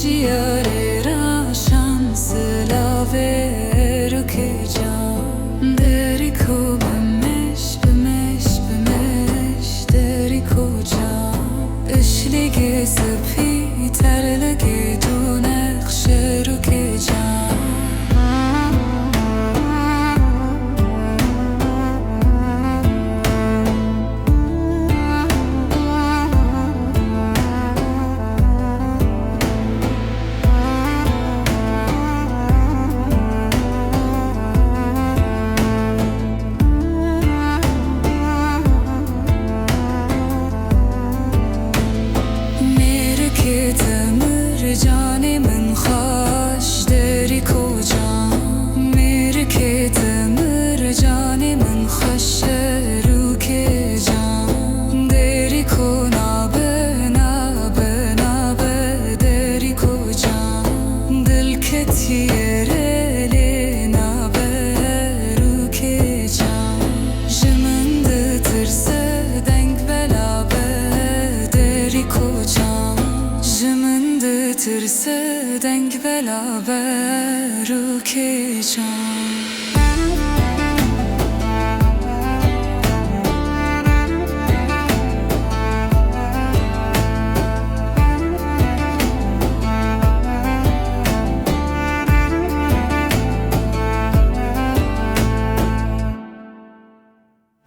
जियारे राशांस लावे रुके जा Deri ko bemeş bemeş bemeş Deri ko जा İşlige सभी तर लगे तू नक्श रुके जा जाने मन ख्वाश देरी को जा मेरे के तमर जाने मन ख्वाश रुके जा देरी को ना बना देरी को जा दिल के तेरे लेना रुके जा जमंद तरसे denk belaber देरी को जा जमंद Tırsı denk belaber ruke can